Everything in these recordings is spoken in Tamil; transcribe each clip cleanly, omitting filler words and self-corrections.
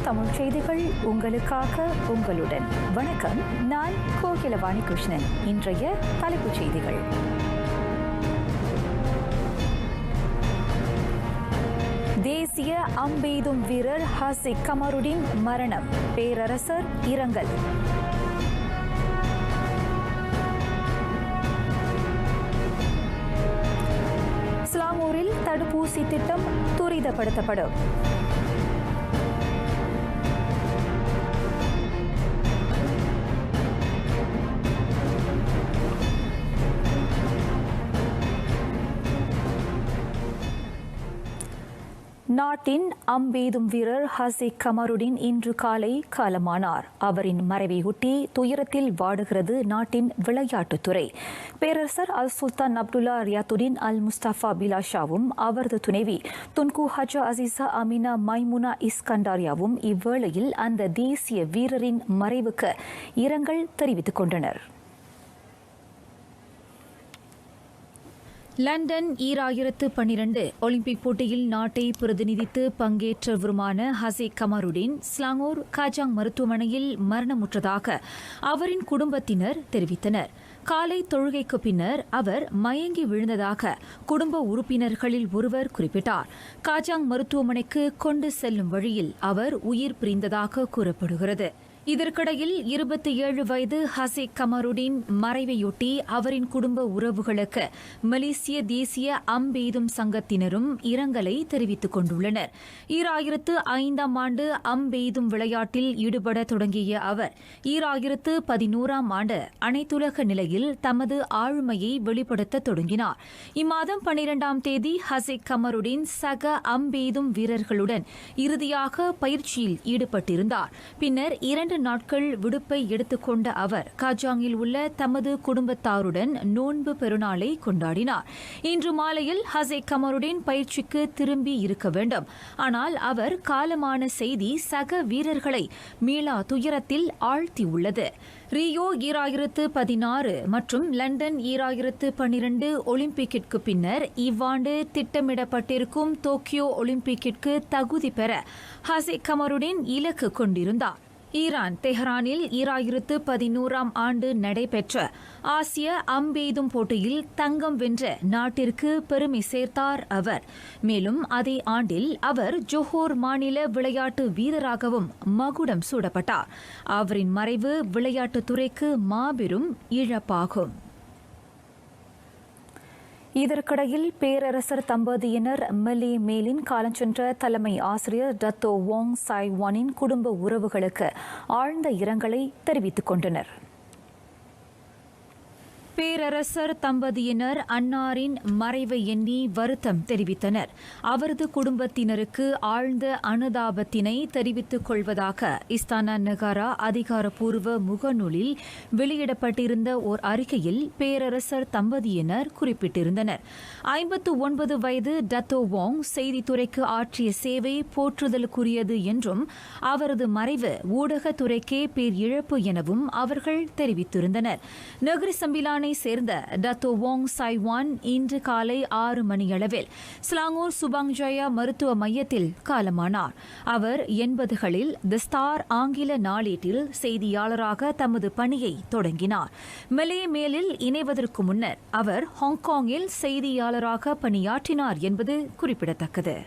தமிழ் செய்திகள் உங்களுக்காக உங்களுடன். வணக்கம், நான் கோகிலவாணி கிருஷ்ணன். இன்றைய தலைப்புச் செய்திகள். தேசிய அம்பெய்தும் வீரர் ஹசிக் கமருடின் மரணம், பேரரசர் இரங்கல். ஸ்லாங்கூரில் தடுப்பூசி திட்டம் துரிதப்படுத்தப்படும். நாட்டின் அம்பெய்தும் வீரர் ஹசிக் கமருடின் இன்று காலை காலமானார். அவரின் மறைவையொட்டி துயரத்தில் வாடுகிறது நாட்டின் விளையாட்டுத்துறை. பேரரசர் அல் சுல்தான் அப்துல்லா ரியாத்துடின் அல் முஸ்தபா பிலாஷாவும் அவரது துணைவி துன்கு ஹஜா அசிசா அமினா மைமுனா இஸ்கண்டாரியாவும் இவ்வேளையில் அந்த தேசிய வீரரின் மறைவுக்கு இரங்கல் தெரிவித்துக் கொண்டனர். லண்டன் 2012 ஒலிம்பிக் போட்டியில் நாட்டை பிரதிநிதித்து பங்கேற்றவருமான ஹசிக் கமருடின் ஸ்லாங்கூர் காஜாங் மருத்துவமனையில் மரணமுற்றதாக அவரின் குடும்பத்தினர் தெரிவித்தனர். காலை தொழுகைக்கு பின்னர் அவர் மயங்கி விழுந்ததாக குடும்ப உறுப்பினர்களில் ஒருவர் குறிப்பிட்டார். காஜாங் மருத்துவமனைக்கு கொண்டு செல்லும் வழியில் அவர் உயிர் பிரிந்ததாக கூறப்படுகிறது. இதற்கிடையில் 27 வயது ஹசிக் கமருடின் மறைவையொட்டி அவரின் குடும்ப உறவுகளுக்கு மலேசிய தேசிய அம்பெய்தும் சங்கத்தினரும் இரங்கலை தெரிவித்துக் கொண்டுள்ளனர். 2005ஆம் ஆண்டு அம்பெய்தும் விளையாட்டில் ஈடுபட தொடங்கிய அவர் 2011ஆம் ஆண்டு அனைத்துலக நிலையில் தமது ஆளுமையை வெளிப்படுத்த தொடங்கினார். இம்மாதம் 12ஆம் தேதி ஹசிக் கமருடின் சக அம்பெய்தும் வீரர்களுடன் இறுதியாக பயிற்சியில் ஈடுபட்டிருந்தார். பின்னர் 2 நாட்கள் விடுப்பை எடுத்துக்கொண்ட அவர் காஜாங்கில் உள்ள தமது குடும்பத்தாருடன் நோன்பு பெருநாளை கொண்டாடினார். இன்று மாலையில் ஹசிக் கமருடின் பயிற்சிக்கு திரும்பி இருக்க வேண்டும். ஆனால் அவர் காலமான செய்தி சக வீரர்களை மீளா துயரத்தில் ஆழ்த்தியுள்ளது. ரியோ 2016 மற்றும் லண்டன் 2012 ஒலிம்பிக்கிற்கு பின்னர் இவ்வாண்டு திட்டமிடப்பட்டிருக்கும் டோக்கியோ ஒலிம்பிக்கிற்கு தகுதி பெற ஹசிக் கமருடின் இலக்கு கொண்டிருந்தார். ஈரான் தெஹ்ரானில் 2011ஆம் ஆண்டு நடைபெற்ற ஆசிய அம்பெய்தும் போட்டியில் தங்கம் வென்ற நாட்டிற்கு பெருமை சேர்த்தார் அவர். மேலும் அதே ஆண்டில் அவர் ஜோஹோர் மாநில விளையாட்டு வீரராகவும் மகுடம் சூடப்பட்டார். அவரின் மறைவு விளையாட்டுத்துறைக்கு மாபெரும் இழப்பாகும். இதற்கிடையில் பேரரசர் தம்பதியினர் மெலி மேலின் காலஞ்சென்ற தலைமை ஆசிரியர் டத்தோ வோங் சாய் வானின் குடும்ப உறவுகளுக்கு ஆழ்ந்த இரங்கலை தெரிவித்துக் கொண்டனர். பேரரசர் தம்பதியினர் அன்னாரின் மறைவை எண்ணி வருத்தம் தெரிவித்தனர். அவரது குடும்பத்தினருக்கு ஆழ்ந்த அனுதாபத்தினை தெரிவித்துக் கொள்வதாக இஸ்தானா நகாரா அதிகாரப்பூர்வ முகநூலில் வெளியிடப்பட்டிருந்த ஓர் அறிக்கையில் பேரரசர் தம்பதியினர் குறிப்பிட்டிருந்தனர். 59 வயது டத்தோ வோங் செய்தித்துறைக்கு ஆற்றிய சேவை போற்றுதலுக்குரியது என்றும் அவரது மறைவு ஊடகத்துறைக்கே பேரிழப்பு எனவும் அவர்கள் தெரிவித்திருந்தனர். நகரி சம்பிலானை சேர்ந்த டத்தோ வோங் சாய் வான் இன்று காலை 6 மணியளவில் ஸ்லாங்கூர் சுபாங் ஜயா மருத்துவ மையத்தில் காலமானார். அவர் 80களில் தி ஸ்டார் ஆங்கில நாளேட்டில் செய்தியாளராக தமது பணியை தொடங்கினார். மெலே மேலில் இணைவதற்கு முன்னர் அவர் ஹாங்காங்கில் செய்தியாளராக பணியாற்றினார் என்பது குறிப்பிடத்தக்கது.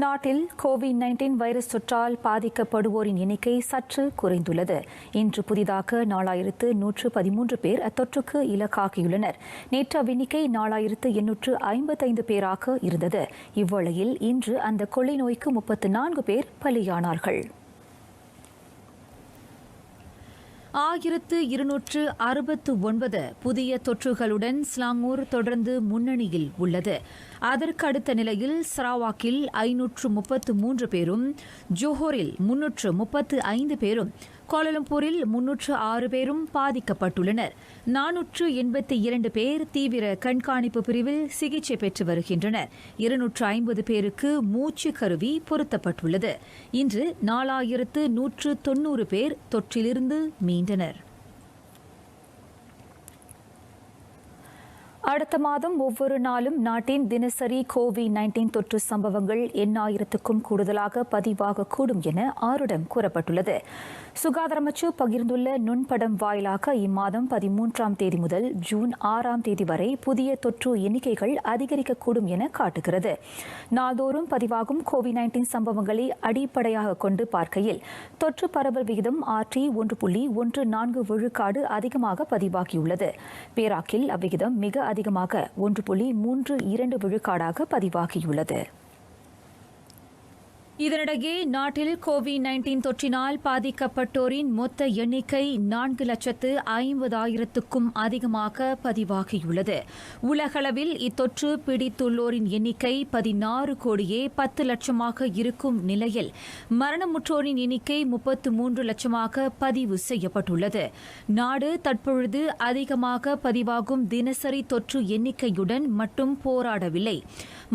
நாட்டில் கோவிட்-19 வைரஸ் தொற்றால் பாதிக்கப்படுவோரின் எண்ணிக்கை சற்று குறைந்துள்ளது. இன்று புதிதாக 4113 பேர் அத்தொற்றுக்கு இலக்காகியுள்ளனர். நேற்று அவ்வெண்ணிக்கை 4855 பேராக இருந்தது. இவ்வேளையில் இன்று அந்த கொள்ளை நோய்க்கு 34 பேர் பலியானார்கள். 1269 புதிய தொற்றுகளுடன் ஸ்லாங்கூர் தொடர்ந்து முன்னணியில் உள்ளது. அதற்கு அடுத்த நிலையில் சரவாக்கில் 533 பேரும், ஜோஹோரில் 335 பேரும், கோலாலம்பூரில் 306 பேரும் பாதிக்கப்பட்டுள்ளனர். 482 பேர் தீவிர கண்காணிப்பு பிரிவில் சிகிச்சை பெற்று வருகின்றனர். 250 பேருக்கு மூச்சு கருவி பொருத்தப்பட்டுள்ளது. இன்று 4190 பேர் தொற்றிலிருந்து மீண்டனர். அடுத்த மாதம் ஒவ்வொரு நாளும் நாட்டின் தினசரி COVID-19 தொற்று சம்பவங்கள் 8,000க்கும் கூடுதலாக பதிவாகக்கூடும் என ஆருடம் கூறப்பட்டுள்ளது. சுகாதார அமைச்சு பகிர்ந்துள்ள நுண்படம் வாயிலாக இம்மாதம் 13ஆம் தேதி முதல் ஜூன் 6ஆம் தேதி வரை புதிய தொற்று எண்ணிக்கைகள் அதிகரிக்கக்கூடும் என காட்டுகிறது. நாள்தோறும் பதிவாகும் COVID-19 சம்பவங்களை அடிப்படையாக கொண்டு பார்க்கையில் தொற்று பரவல் விகிதம் RT 1.14 விழுக்காடு அதிகமாக பதிவாகியுள்ளது. பேராக்கில் அவ்விகிதம் மிக அதிகமாக 1.32 விழுக்காடாக பதிவாகியுள்ளது. இதனிடையே நாட்டில் COVID-19 தொற்றினால் பாதிக்கப்பட்டோரின் மொத்த எண்ணிக்கை 4,50,000க்கும் அதிகமாக பதிவாகியுள்ளது. உலகளவில் இத்தொற்று பிடித்துள்ளோரின் எண்ணிக்கை 16,10,00,000 இருக்கும் நிலையில் மரணமுற்றோரின் எண்ணிக்கை 33 லட்சமாக பதிவு செய்யப்பட்டுள்ளது. நாடு தற்பொழுது அதிகமாக பதிவாகும் தினசரி தொற்று எண்ணிக்கையுடன் மட்டும் போராடவில்லை.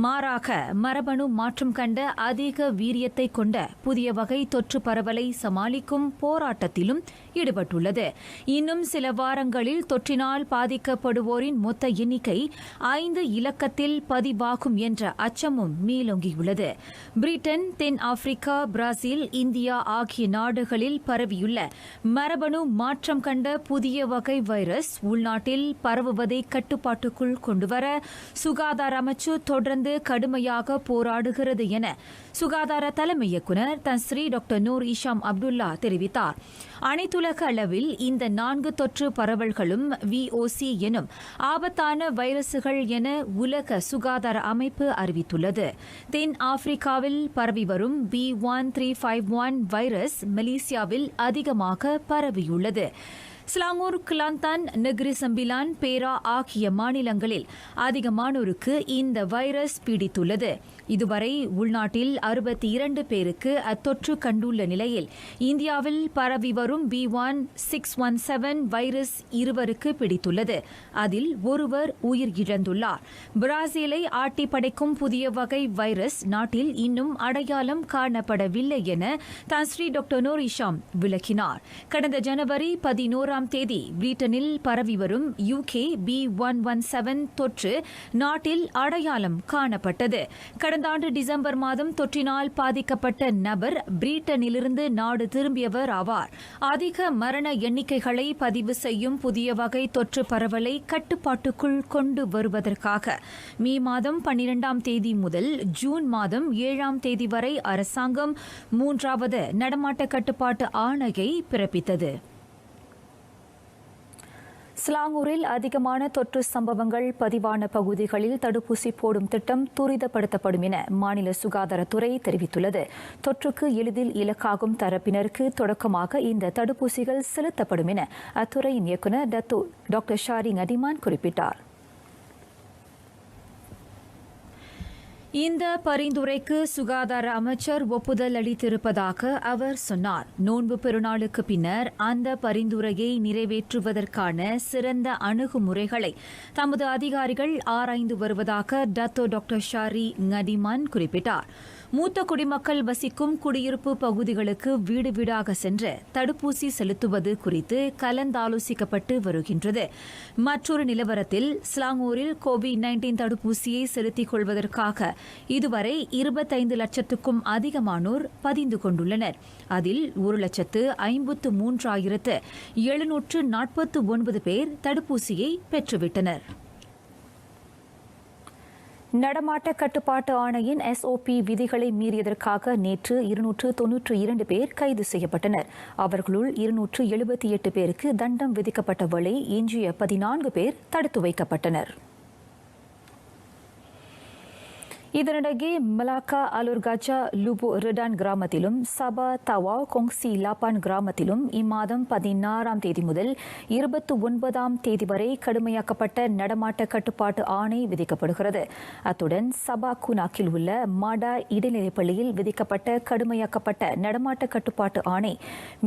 மாறாக மரபணு மாற்றம் கண்ட அதிக வீரியத்தை கொண்ட புதிய வகை தொற்று பரவலை சமாளிக்கும் போராட்டத்திலும் ஈடுபட்டுள்ளது. இன்னும் சில வாரங்களில் தொற்றினால் பாதிக்கப்படுவோரின் மொத்த எண்ணிக்கை 5 இலக்கத்தில் பதிவாகும் என்ற அச்சமும் மேலோங்கியுள்ளது. பிரிட்டன், தென் ஆப்பிரிக்கா, பிரேசில், இந்தியா ஆகிய நாடுகளில் பரவியுள்ள மரபணு மாற்றம் கண்ட புதிய வகை வைரஸ் உள்நாட்டில் பரவுவதை கட்டுப்பாட்டுக்குள் கொண்டுவர சுகாதார அமைச்சு தொடர்ந்து கடுமையாக போராடுகிறது என சுகாதார தலைமை இயக்குநர் Tan Sri doctor Noor Hisham Abdullah தெரிவித்தார். அனைத்துலக அளவில் இந்த 4 தொற்று பரவல்களும் VOC எனும் ஆபத்தான வைரசுகள் என உலக சுகாதார அமைப்பு அறிவித்துள்ளது. தென் ஆப்பிரிக்காவில் பரவி வரும் B1351 வைரஸ் மலேசியாவில் அதிகமாக பரவியுள்ளது. ஸ்லாங்கூர், கிளாந்தான், நெகிரி சம்பிலான், பேரா ஆகிய மாநிலங்களில் அதிகமானோருக்கு இந்த வைரஸ் பீடித்துள்ளது. இதுவரை உள்நாட்டில் 62 பேருக்கு அத்தொற்று கண்டுள்ள நிலையில் இந்தியாவில் பரவி வரும் B1617 வைரஸ் 2 பிடித்துள்ளது. அதில் ஒருவர் உயிர் இழந்துள்ளார். பிரேசிலை ஆட்டி படைக்கும் புதிய வகை வைரஸ் நாட்டில் இன்னும் அடையாளம் காணப்படவில்லை என தன்ஸ்ரீ டாக்டர் நூர் இஷாம் விளக்கினார். கடந்த ஜனவரி 11ஆம் தேதி பிரிட்டனில் பரவி வரும் UK B117 தொற்று நாட்டில் அடையாளம் காணப்பட்டது. கடந்த ஆண்டு டிசம்பர் மாதம் தொற்றினால் பாதிக்கப்பட்ட நபர் பிரிட்டனிலிருந்து நாடு திரும்பியவர் ஆவார். அதிக மரண எண்ணிக்கைகளை பதிவு செய்யும் புதிய வகை தொற்று பரவலை கட்டுப்பாட்டுக்குள் கொண்டு வருவதற்காக மே மாதம் 12ஆம் தேதி முதல் ஜூன் மாதம் 7ஆம் தேதி வரை அரசாங்கம் 3வது நடமாட்ட கட்டுப்பாட்டு ஆணையை பிறப்பித்தது. ஸ்லாங்கூரில் அதிகமான தொற்று சம்பவங்கள் பதிவான பகுதிகளில் தடுப்பூசி போடும் திட்டம் துரிதப்படுத்தப்படும் என மாநில சுகாதாரத்துறை தெரிவித்துள்ளது. தொற்றுக்கு எளிதில் இலக்காகும் தரப்பினருக்கு தொடக்கமாக இந்த தடுப்பூசிகள் செலுத்தப்படும் என அத்துறையின் இயக்குநர் டாக்டர் ஷாரிங் அதிமான் குறிப்பிட்டார். இந்த பரிந்துரைக்கு சுகாதார அமைச்சர் ஒப்புதல் அளித்திருப்பதாக அவர் சொன்னார். நோன்பு பெருநாளுக்கு பின்னர் அந்த பரிந்துரையை நிறைவேற்றுவதற்கான சிறந்த அணுகுமுறைகளை தமது அதிகாரிகள் ஆராய்ந்து வருவதாக டாக்டர் ஷாரி நதிமான் குறிப்பிட்டார். மூத்த குடிமக்கள் வசிக்கும் குடியிருப்பு பகுதிகளுக்கு வீடு வீடாக சென்று தடுப்பூசி செலுத்துவது குறித்து கலந்தாலோசிக்கப்பட்டு வருகின்றது. மற்றொரு நிலவரத்தில் ஸ்லாங்கூரில் COVID-19 தடுப்பூசியை செலுத்திக் கொள்வதற்காக இதுவரை 25 லட்சத்துக்கும் அதிகமானோர் பதிந்து கொண்டுள்ளனர். அதில் 1,53,749 பேர் தடுப்பூசியை பெற்றுவிட்டனர். நடமாட்ட கட்டுப்பாட்டு ஆணையின் SOP விதிகளை மீறியதற்காக நேற்று 292 பேர் கைது செய்யப்பட்டனர். அவர்களுள் 278 பேருக்கு தண்டம் விதிக்கப்பட்ட வேளை எஞ்சிய 14 பேர் தடுத்து வைக்கப்பட்டனர். இதனிடையே மலாக்கா, அலுர்காஜா, லுபு ரெடான் கிராமத்திலும் சபா, தவா, கொங்சி லாப்பான் கிராமத்திலும் இம்மாதம் 16ஆம் தேதி முதல் 29ஆம் தேதி வரை கடுமையாக்கப்பட்ட நடமாட்ட கட்டுப்பாட்டு ஆணை விதிக்கப்படுகிறது. அத்துடன் சபா குனாக்கில் உள்ள மாடா இடைநிலைப் பள்ளியில் விதிக்கப்பட்ட கடுமையாக்கப்பட்ட நடமாட்ட கட்டுப்பாட்டு ஆணை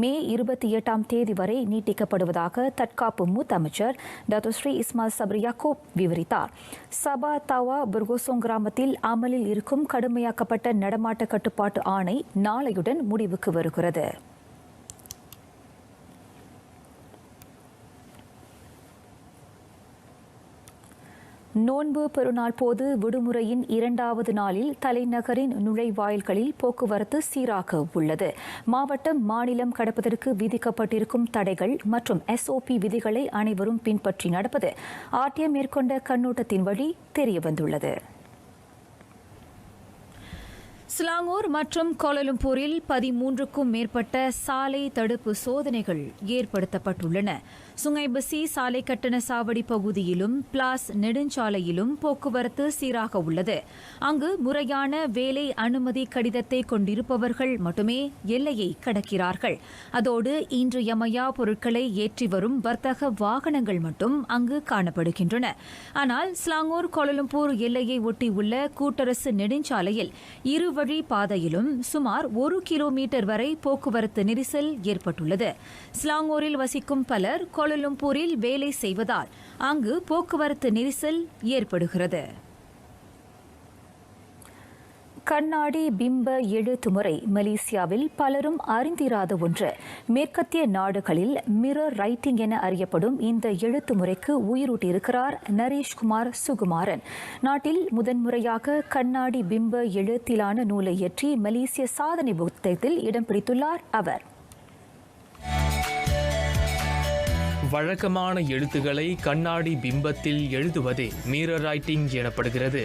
மே 28ஆம் தேதி வரை நீட்டிக்கப்படுவதாக தற்காப்பு மூத்த அமைச்சர் டாக்டர் ஸ்ரீ இஸ்மாயில் சப்ரி யாக்கூப் விவரித்தார். சபா, தவா, புர்கோசோங் கிராமத்தில் அமலில் இருக்கும் கடுமையாக்கப்பட்ட நடமாட்ட கட்டுப்பாட்டு ஆணை நாளையுடன் முடிவுக்கு வருகிறது. நோன்பு பெருநாள் போது விடுமுறையின் 2வது நாளில் தலைநகரின் நுழைவாயில்களில் போக்குவரத்து சீராக உள்ளது. மாவட்டம், மாநிலம் கடப்பதற்கு விதிக்கப்பட்டிருக்கும் தடைகள் மற்றும் SOP விதிகளை அனைவரும் பின்பற்றி நடப்பது RTM மேற்கொண்ட கண்ணோட்டத்தின் வழி தெரியவந்துள்ளது. ஸ்லாங்கூர் மற்றும் கோலாலம்பூரில் 13க்கும் மேற்பட்ட சாலை தடுப்பு சோதனைகள் ஏற்படுத்தப்பட்டுள்ளன. சுங்கைபசி சாலை கட்டண சாவடி பகுதியிலும் பிளாஸ் நெடுஞ்சாலையிலும் போக்குவரத்து சீராக உள்ளது. அங்கு முறையான வேலை அனுமதி கடிதத்தை கொண்டிருப்பவர்கள் மட்டுமே எல்லையை கடக்கிறார்கள். அதோடு இன்றியமையா பொருட்களை ஏற்றி வரும் வர்த்தக வாகனங்கள் மட்டும் அங்கு காணப்படுகின்றன. ஆனால் ஸ்லாங்கூர் கோலாலம்பூர் எல்லையை ஒட்டியுள்ள கூட்டரசு நெடுஞ்சாலையில் இருவழி பாதையிலும் சுமார் 1 கிலோமீட்டர் வரை போக்குவரத்து நெரிசல் ஏற்பட்டுள்ளது. ஸ்லாங்கூரில் வசிக்கும் பலர் கோலாலம்பூரில் வேலை செய்வதால் அங்கு போக்குவரத்து நெரிசல் ஏற்படுகிறது. கண்ணாடி பிம்ப எழுத்துமுறை மலேசியாவில் பலரும் அறிந்திராத ஒன்று. மேற்கத்திய நாடுகளில் மிரர் ரைட்டிங் என அறியப்படும் இந்த எழுத்துமுறைக்கு உயிரூட்டியிருக்கிறார் நரேஷ்குமார் சுகுமாரன். நாட்டில் முதன்முறையாக கண்ணாடி பிம்ப எழுத்திலான நூலை இயற்றி மலேசிய சாதனை புத்தகத்தில் இடம் பிடித்துள்ளார் அவர். வழக்கமான எழுத்துக்களை கண்ணாடி பிம்பத்தில் எழுதுவதே மிரர் ரைட்டிங் எனப்படுகிறது.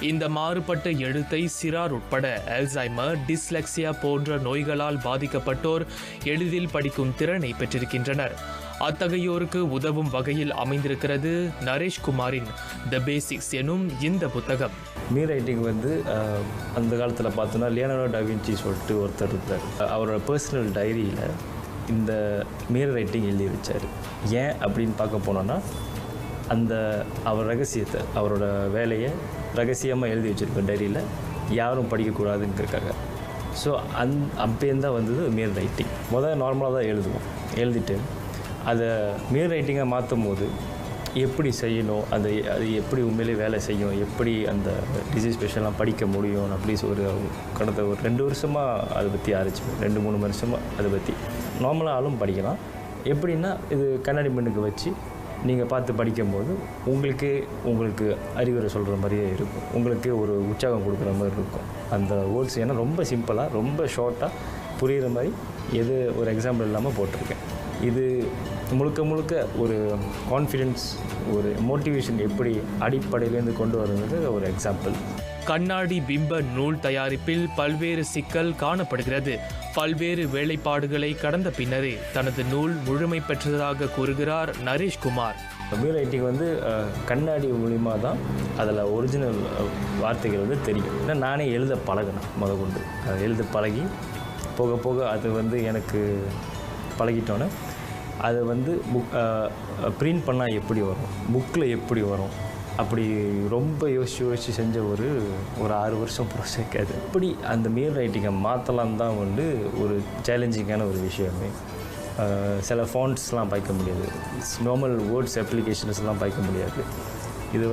இந்த மாறுபட்ட எழுத்தை சிறார் உட்பட அல்சைமர், டிஸ்லெக்சியா போன்ற நோய்களால் பாதிக்கப்பட்டோர் எளிதில் படிக்கும் திறனை பெற்றிருக்கின்றனர். அத்தகையோருக்கு உதவும் வகையில் அமைந்திருக்கிறது நரேஷ்குமாரின் த பேசிக்ஸ் எனும் இந்த புத்தகம். மிரர் ரைட்டிங் அந்த காலத்தில் பார்த்தோன்னா லியோனார்டோ டா வின்சி சொல்லிட்டு ஒருத்தர் இருந்தார். அவரோட பர்சனல் டைரியில் இந்த மிரர் ரைட்டிங் எழுதி வச்சார். ஏன் அப்படின்னு பார்க்க போனோன்னா, அவர் ரகசியத்தை, அவரோட வேலையை ரகசியமாக எழுதி வச்சுருப்பேன் டைரியில், யாரும் படிக்கக்கூடாதுங்கிறக்காக. ஸோ அப்பேந்தான் வந்தது மிரர் ரைட்டிங். நார்மலாக தான் எழுதுவோம். எழுதிட்டு அதை மிரர் ரைட்டிங்காக மாற்றும் போது எப்படி செய்யணும், அது எப்படி உண்மையிலே வேலை செய்யும், எப்படி அந்த டிசீஸ் ஸ்பெஷல்லாம் படிக்க முடியும் அப்படி கடந்த ஒரு 2 வருஷமாக அதை பற்றி ஆரம்பிச்சேன். 2-3 வருஷமாக அதை பற்றி நார்மலாக ஆளும் படிக்கலாம். எப்படின்னா, இது கண்ணாடி மண்ணுக்கு வச்சு நீங்கள் பார்த்து படிக்கும்போது உங்களுக்கு அறிவுரை சொல்கிற மாதிரியே இருக்கும். உங்களுக்கு ஒரு உற்சாகம் கொடுக்குற மாதிரி இருக்கும் அந்த வேர்ட்ஸ். ஏன்னா ரொம்ப சிம்பிளாக, ரொம்ப ஷார்ட்டாக புரிகிற மாதிரி ஒரு எக்ஸாம்பிள் இல்லாமல் போட்டிருக்கேன். இது முழுக்க ஒரு கான்ஃபிடென்ஸ், ஒரு மோட்டிவேஷன் எப்படி அடிப்படையிலேருந்து கொண்டு வருவது ஒரு எக்ஸாம்பிள். கண்ணாடி பிம்ப நூல் தயாரிப்பில் பல்வேறு சிக்கல் காணப்படுகிறது. பல்வேறு வேலைப்பாடுகளை கடந்த பின்னரே தனது நூல் முழுமை பெற்றதாக கூறுகிறார் நரேஷ்குமார். மிரர் ரைட்டிங் கண்ணாடி மூலிமா தான் அதில் ஒரிஜினல் வார்த்தைகள் தெரியும். ஏன்னா நானே எழுத பழகினேன். கொண்டு அதை எழுத பழகி போக போக அது எனக்கு பழகிட்டோன்னே அதை பிரிண்ட் பண்ணால் எப்படி வரும், புக்கில் எப்படி வரும், அப்படி ரொம்ப யோசித்து செஞ்ச ஒரு 6 வருஷம் ப்ராசஸ். அது இப்படி அந்த மிரர் ரைட்டிங்கை மாற்றலாம் தான் ஒரு சேலஞ்சிங்கான ஒரு விஷயமே. சில ஃபாண்ட்ஸ்லாம் பார்க்க முடியாது, நார்மல் வேர்ட்ஸ் அப்ளிகேஷன்ஸ்லாம் பார்க்க முடியாது. இது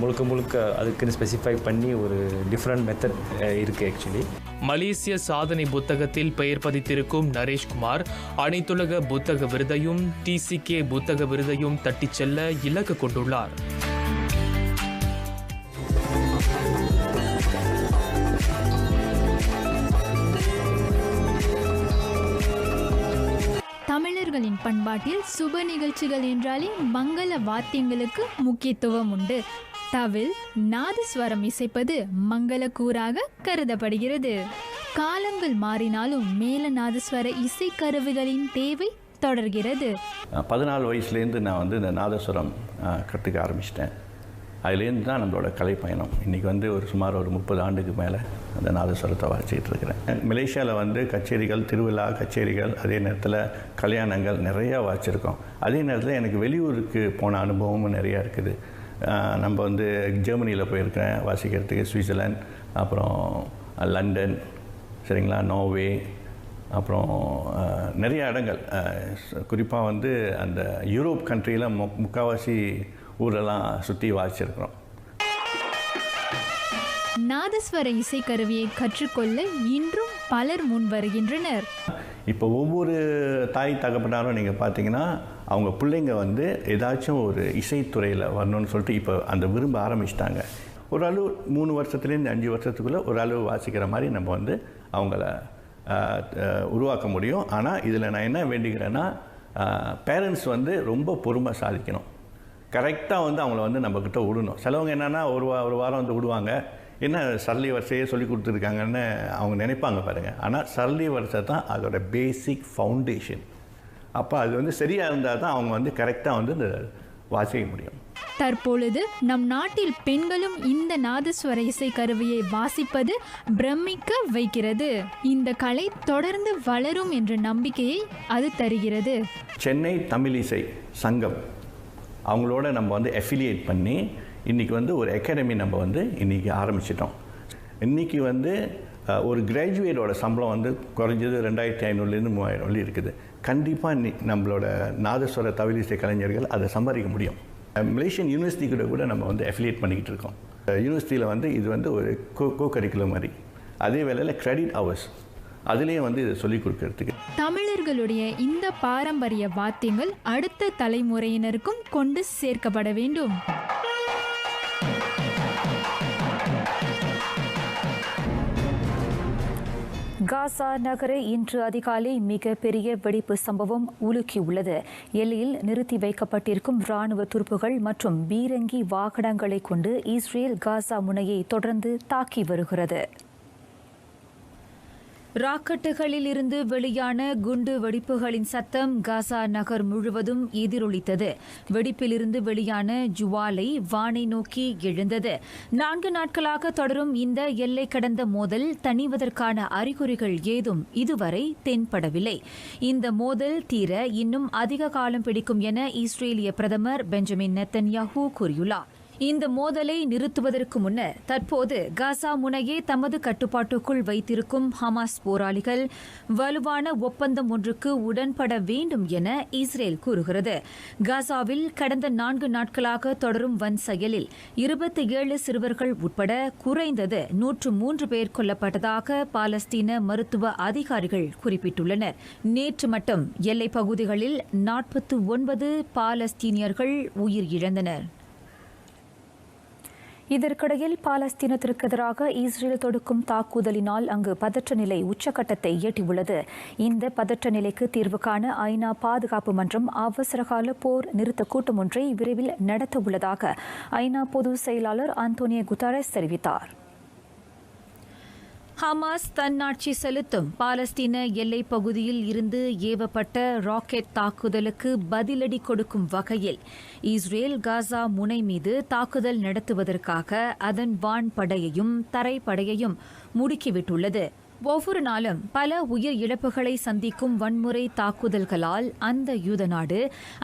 முழுக்க அதுக்குன்னு ஸ்பெசிஃபை பண்ணி ஒரு டிஃப்ரெண்ட் மெத்தட் இருக்குது ஆக்சுவலி. மலேசிய சாதனை புத்தகத்தில் பெயர் பதித்திருக்கும் நரேஷ்குமார் அனைத்துலக புத்தக விருதையும் TCK புத்தக விருதையும் தட்டிச் செல்ல இலக்கு கொண்டுள்ளார். தமிழர்களின் பண்பாட்டில் சுப நிகழ்ச்சிகள் என்றாலே மங்கள வாத்தியங்களுக்கு முக்கியத்துவம் உண்டு. தவில், நாதஸ்வரம் இசைப்பது மங்களக்கூறாக கருதப்படுகிறது. காலங்கள் மாறினாலும் மேல நாதஸ்வர இசை கருவிகளின் தேவை தொடர்கிறது. 14 வயசுலேருந்து நான் இந்த நாதஸ்வரம் கற்றுக்க ஆரம்பிச்சிட்டேன். அதுலேருந்து தான் நம்மளோட கலை பயணம். இன்றைக்கி சுமார் ஒரு 30 ஆண்டுக்கு மேலே அந்த நாதஸ்வரத்தை வாசிக்கிட்டு இருக்கிறேன். மலேசியாவில் கச்சேரிகள், திருவிழா கச்சேரிகள், அதே நேரத்தில் கல்யாணங்கள் நிறையா வாசிச்சிருக்கோம். அதே நேரத்தில் எனக்கு வெளியூருக்கு போன அனுபவமும் நிறையா இருக்குது. நம்ம ஜெர்மனியில் போயிருக்கேன் வாசிக்கிறதுக்கு, சுவிட்சர்லாந்து, அப்புறம் லண்டன், சரிங்களா, நார்வே, அப்புறம் நிறைய இடங்கள். குறிப்பாக அந்த யூரோப் கண்ட்ரியில் முக்கால்வாசி ஊரெல்லாம் சுற்றி வாசிச்சிருக்கிறோம். நாதஸ்வர இசைக்கருவியை கற்றுக்கொள்ள இன்றும் பலர் முன் வருகின்றனர். இப்போ ஒவ்வொரு தாய் தகப்பனாரும் நீங்கள் பார்த்தீங்கன்னா அவங்க பிள்ளைங்க வந்து ஏதாச்சும் ஒரு இசைத்துறையில் வரணும்னு சொல்லிட்டு இப்போ அந்த விரும்ப ஆரம்பிச்சிட்டாங்க. ஒரு அளவு 3 வருஷத்துலேருந்து 5 வருஷத்துக்குள்ளே ஒரு அளவு வாசிக்கிற மாதிரி நம்ம வந்து அவங்கள உருவாக்க முடியும். ஆனால் இதில் நான் என்ன வேண்டிக்கிறேன்னா, பேரண்ட்ஸ் வந்து ரொம்ப பொறுமை சாதிக்கணும். கரெக்டாக வந்து அவங்கள வந்து நம்மக்கிட்ட விடணும். சிலவங்க என்னென்னா ஒரு வாரம் வந்து விடுவாங்க, என்ன சரளி வரிசையே சொல்லி கொடுத்துருக்காங்கன்னு அவங்க நினைப்பாங்க பாருங்கள். ஆனால் சரளி வரிசை தான் அதோட பேசிக் ஃபவுண்டேஷன். அப்போ அது வந்து சரியாக இருந்தால் தான் அவங்க வந்து கரெக்டாக வந்து இந்த வாசிக்க முடியும். தற்பொழுது நம் நாட்டில் பெண்களும் இந்த நாதஸ்வர இசை கருவியை வாசிப்பது பிரமிக்க வைக்கிறது. இந்த கலை தொடர்ந்து வளரும் என்ற நம்பிக்கையை அது தருகிறது. சென்னை தமிழ் இசை சங்கம் அவங்களோட நம்ம வந்து அஃபிலியேட் பண்ணி இன்றைக்கி வந்து ஒரு அகாடமி நம்ம வந்து இன்றைக்கி ஆரம்பிச்சிட்டோம். இன்றைக்கி வந்து ஒரு கிராஜுவேட்டோட சம்பளம் வந்து குறைஞ்சது 2500லேருந்து 3000 இருக்குது. கண்டிப்பாக நம்மளோட நாதஸ்வர தவிலிசை கலைஞர்கள் அதை சம்பாதிக்க முடியும். மலேசியன் யூனிவர்சிட்டி கூட நம்ம வந்து அஃபிலியேட் பண்ணிக்கிட்டு இருக்கோம். யூனிவர்சிட்டியில் வந்து இது வந்து ஒரு கோ கரிக்குலம் மாதிரி, அதே வேளையில் கிரெடிட் ஹவர்ஸ் அதுலேயும் வந்து இதை சொல்லிக் கொடுக்கறதுக்கு. தமிழர்களுடைய இந்த பாரம்பரிய வாத்தியங்கள் அடுத்த தலைமுறையினருக்கும் கொண்டு சேர்க்கப்பட வேண்டும். காசா நகரை இன்று அதிகாலை மிகப்பெரிய வெடிப்பு சம்பவம் உலுக்கியுள்ளது. எல்லையில் நிறுத்தி வைக்கப்பட்டிருக்கும் ராணுவ துருப்புகள் மற்றும் பீரங்கி வாகனங்களை கொண்டு இஸ்ரேல் காசா முனையை தொடர்ந்து தாக்கி வருகிறது. ராக்கெட்டுகளில் இருந்து வெளியான குண்டு வெடிப்புகளின் சத்தம் காசா நகர் முழுவதும் எதிரொலித்தது. வெடிப்பிலிருந்து வெளியான ஜுவாலை வானை நோக்கி எழுந்தது. 4 நாட்களாக தொடரும் இந்த எல்லை கடந்த மோதல் தணிவதற்கான அறிகுறிகள் ஏதும் இதுவரை தென்படவில்லை. இந்த மோதல் தீர இன்னும் அதிக காலம் பிடிக்கும் என இஸ்ரேலிய பிரதமர் பெஞ்சமின் நெத்தன்யாஹூ கூறியுள்ளார். இந்த மோதலை நிறுத்துவதற்கு முன்னர் தற்போது காசா முனையை தமது கட்டுப்பாட்டுக்குள் வைத்திருக்கும் ஹமாஸ் போராளிகள் வலுவான ஒப்பந்தம் ஒன்றுக்கு உடன்பட வேண்டும் என இஸ்ரேல் கூறுகிறது. காசாவில் கடந்த 4 நாட்களாக தொடரும் வன் செயலில் 27 சிறுவர்கள் உட்பட குறைந்தது 103 பேர் கொல்லப்பட்டதாக பாலஸ்தீன மருத்துவ அதிகாரிகள் குறிப்பிட்டுள்ளனர். நேற்று மட்டும் எல்லைப் பகுதிகளில் 49 பாலஸ்தீனியர்கள் உயிரிழந்தனர். இதற்கிடையில் பாலஸ்தீனத்திற்கு எதிராக இஸ்ரேல் தொடுக்கும் தாக்குதலினால் அங்கு பதற்ற நிலை உச்சக்கட்டத்தை எட்டியுள்ளது. இந்த பதற்ற நிலைக்கு தீர்வு காண ஐநா பாதுகாப்பு மன்றம் அவசரகால போர் நிறுத்த கூட்டம் ஒன்றை விரைவில் நடத்தவுள்ளதாக ஐநா பொதுச் செயலாளர் அந்தோனியோ குட்டரஸ் தெரிவித்தார். ஹமாஸ் தன்னாட்சி செலுத்தும் பாலஸ்தீன எல்லைப் பகுதியில் இருந்து ஏவப்பட்ட ராக்கெட் தாக்குதலுக்கு பதிலடி கொடுக்கும் வகையில் இஸ்ரேல் காசா முனை மீது தாக்குதல் நடத்துவதற்காக அதன் வான்படையையும் தரைப்படையையும் முடுக்கிவிட்டுள்ளது. ஒவ்வொரு நாளும் பல உயிர் இழப்புகளை சந்திக்கும் வன்முறை தாக்குதல்களால் அந்த யூத நாடு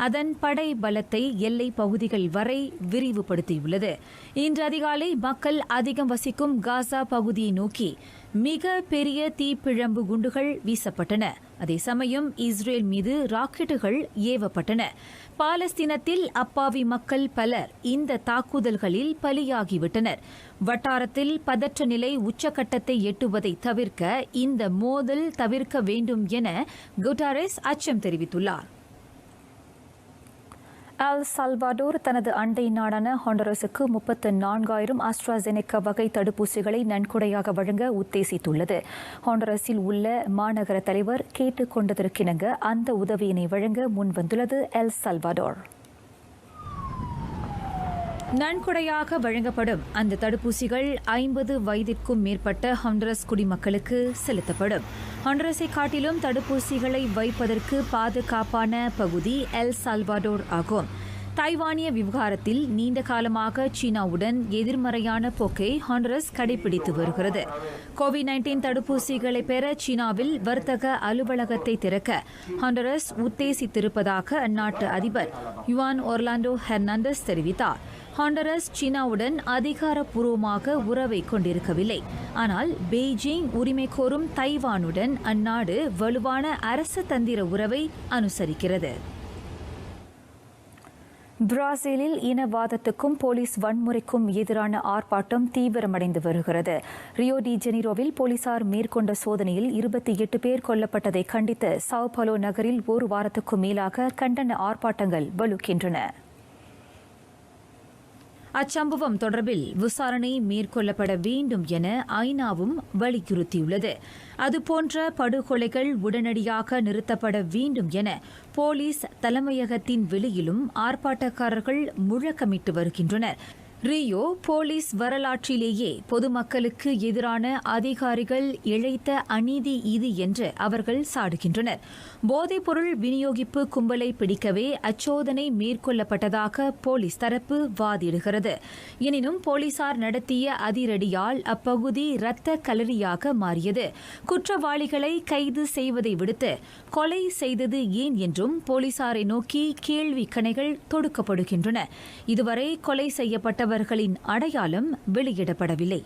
அதன் படை பலத்தை எல்லை பகுதிகள் வரை விரிவுபடுத்தியுள்ளது. இன்று அதிகாலை மக்கள் அதிகம் வசிக்கும் காசா பகுதியை நோக்கி மிக பெரிய தீப்பிழம்பு குண்டுகள் வீசப்பட்டன. அதே சமயம் இஸ்ரேல் மீது ராக்கெட்டுகள் ஏவப்பட்டன. பாலஸ்தீனத்தில் அப்பாவி மக்கள் பலர் இந்த தாக்குதல்களில் பலியாகிவிட்டனர். வட்டாரத்தில் பதற்ற நிலை உச்சக்கட்டத்தை எட்டுவதை தவிர்க்க இந்த மோதல் தவிர்க்க வேண்டும் என குட்டரஸ் அச்சம் தெரிவித்துள்ளார். எல் சால்வடோர் தனது அண்டை நாடான ஹொண்டரஸுக்கு 34,000 ஆஸ்ட்ராசெனெகா வகை தடுப்பூசிகளை நன்கொடையாக வழங்க உத்தேசித்துள்ளது. ஹொண்டரஸில் உள்ள மாநகர தலைவர் கேட்டுக் கொண்டதற்கிணங்க அந்த உதவியினை வழங்க முன்வந்துள்ளது எல் சால்வடோர். நன்கொடையாக வழங்கப்படும் அந்த தடுப்பூசிகள் 50 வயதிற்கும் மேற்பட்ட ஹொண்டரஸ் குடிமக்களுக்கு செலுத்தப்படும். ஹொண்டரஸை காட்டிலும் தடுப்பூசிகளை வைப்பதற்கு பாதுகாப்பான பகுதி எல் சால்வடோர் ஆகும். தைவானிய விவகாரத்தில் நீண்ட காலமாக சீனாவுடன் எதிர்மறையான போக்கை ஹொண்டரஸ் கடைபிடித்து வருகிறது. கோவிட்-19 தடுப்பூசிகளை பெற சீனாவில் வர்த்தக அலுவலகத்தை திறக்க ஹொண்டரஸ் உத்தேசித்திருப்பதாக அந்நாட்டு அதிபர் யுவான் ஒர்லாண்டோ ஹெர்னாண்டஸ் தெரிவித்தார். ஹொண்டரஸ் சீனாவுடன் அதிகாரப்பூர்வமாக உறவை கொண்டிருக்கவில்லை. ஆனால் பெய்ஜிங் உரிமை கோரும் தைவானுடன் அந்நாடு வலுவான அரச தந்திர உறவை அனுசரிக்கிறது. பிரேசிலில் இனவாதத்துக்கும் போலீஸ் வன்முறைக்கும் எதிரான ஆர்ப்பாட்டம் தீவிரமடைந்து வருகிறது. ரியோ டி ஜெனிரோவில் போலீசார் மேற்கொண்ட சோதனையில் 28 பேர் கொல்லப்பட்டதை கண்டித்து சாவ் பாலோ நகரில் ஒரு வாரத்துக்கும் மேலாக கண்டன ஆர்ப்பாட்டங்கள் வலுக்கின்றன. அச்சம்பவம் தொடர்பில் விசாரணை மேற்கொள்ளப்பட வேண்டும் என ஐநாவும் வலியுறுத்தியுள்ளது. அதுபோன்ற படுகொலைகள் உடனடியாக நிறுத்தப்பட வேண்டும் என போலீஸ் தலைமையகத்தின் வெளியிலும் ஆர்ப்பாட்டக்காரர்கள் முழக்கமிட்டு வருகின்றனர். ரியோ போலீஸ் வரலாற்றிலேயே பொதுமக்களுக்கு எதிரான அதிகாரிகள் இழைத்த அநீதி இது என்று அவர்கள் சாடுகின்றனர். போதைப்பொருள் விநியோகிப்பு கும்பலை பிடிக்கவே அச்சோதனை மேற்கொள்ளப்பட்டதாக போலீஸ் தரப்பு வாதிடுகிறது. எனினும் போலீசார் நடத்திய அதிரடியால் அப்பகுதி இரத்த களரியாக மாறியது. குற்றவாளிகளை கைது செய்வதை விடுத்து கொலை செய்தது ஏன் என்றும் போலீசாரை நோக்கி கேள்வி கணைகள் தொடுக்கப்படுகின்றன. இதுவரை கொலை செய்யப்பட்ட அவர்களின் அடையாளம் வெளியிடப்படவில்லை.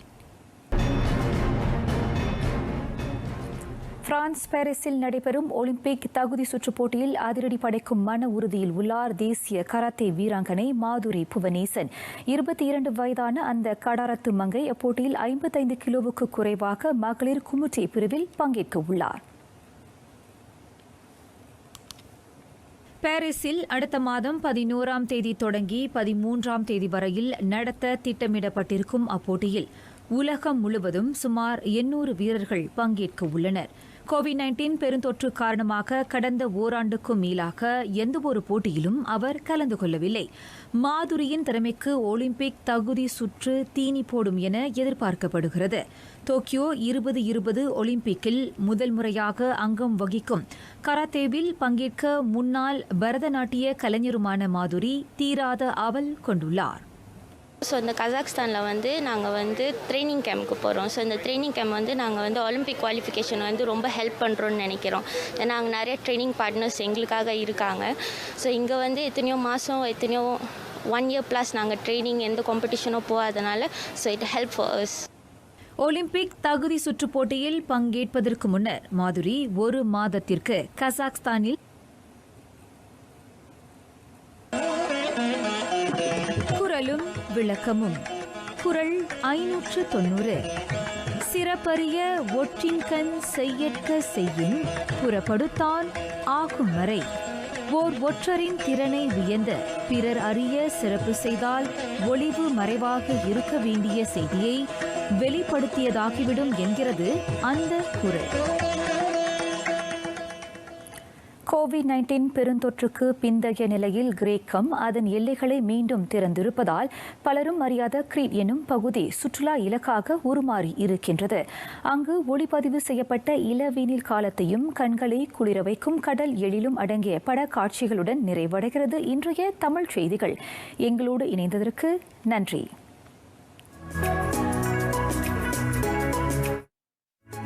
பிரான்ஸ் பாரிஸில் நடைபெறும் ஒலிம்பிக் தகுதி சுற்றுப் போட்டியில் அதிரடி படைக்கும் மன உறுதியில் உள்ளார் தேசிய கராத்தே வீராங்கனை மாதுரி புவனேசன். 22 வயதான அந்த கடாரத்து மங்கை அப்போட்டியில் 55 கிலோவுக்கு குறைவாக மகளிர் குமுட்டி பிரிவில் பங்கேற்க உள்ளார். பாரிஸில் அடுத்த மாதம் 11ஆம் தேதி தொடங்கி 13ஆம் தேதி வரையில் நடத்த திட்டமிடப்பட்டிருக்கும் அப்போட்டியில் உலகம் முழுவதும் சுமார் 800 வீரர்கள் பங்கேற்க உள்ளனர். கோவிட்-19 பெருந்தொற்று காரணமாக கடந்த ஓராண்டுக்கும் மேலாக எந்தவொரு போட்டியிலும் அவர் கலந்து கொள்ளவில்லை. மாதுரியின் திறமைக்கு ஒலிம்பிக் தகுதி சுற்று தீனி போடும் என எதிர்பார்க்கப்படுகிறது. டோக்கியோ 2020 ஒலிம்பிக்கில் முதல் முறையாக அங்கம் வகிக்கும் கராத்தேவில் பங்கேற்க முன்னாள் பரதநாட்டிய கலைஞருமான மாதுரி தீராத ஆவல் கொண்டுள்ளார். ஸோ இந்த கசாக்ஸ்தானில் நாங்கள் ட்ரைனிங் கேம்ப்க்கு போகிறோம். ஸோ இந்த ட்ரைனிங் கேம்ப் நாங்கள் ஒலிம்பிக் குவாலிஃபிகேஷன் ரொம்ப ஹெல்ப் பண்ணுறோன்னு நினைக்கிறோம். ஏன்னா அங்கே நிறைய ட்ரைனிங் பார்ட்னர்ஸ் எங்களுக்காக இருக்காங்க. ஸோ இங்கே எத்தனையோ மாதம் எத்தனையோ 1 year ப்ளஸ் நாங்கள் ட்ரைனிங் எந்த காம்படிஷனோ போகாதனால so it help for us. Olympic தகுதி சுற்றுப் போட்டியில் பங்கேற்பதற்கு முன்னர் மாதுரி ஒரு மாதத்திற்கு கசாக்ஸ்தானில் குரலும் விளக்கமும். குரல் 590. சிறப்பரிய ஒற்றின்கண் செய்யற்க செய்யின் புறப்படுத்தான் ஆகும் வரை. ஓர் ஒற்றரின் திறனை வியந்த பிறர் அறிய சிறப்பு செய்தால் ஒளிவு மறைவாக இருக்க வேண்டிய செய்தியை வெளிப்படுத்தியதாகிவிடும் என்கிறது அந்த குரல். கோவிட்-19 பெருந்தொற்றுக்கு பிந்தைய நிலையில் கிரேக்கம் அதன் எல்லைகளை மீண்டும் திறந்திருப்பதால் பலரும் அறியாத கிரீட் எனும் பகுதி சுற்றுலா இலக்காக உருமாறி இருக்கின்றது. அங்கு ஒளிப்பதிவு செய்யப்பட்ட இளவேனில் காலத்தையும் கண்களை குளிர வைக்கும் கடல் எழிலும் அடங்கிய படக்காட்சிகளுடன் நிறைவடைகிறது இன்றைய தமிழ் செய்திகள். எங்களோடு இணைந்ததற்கு நன்றி.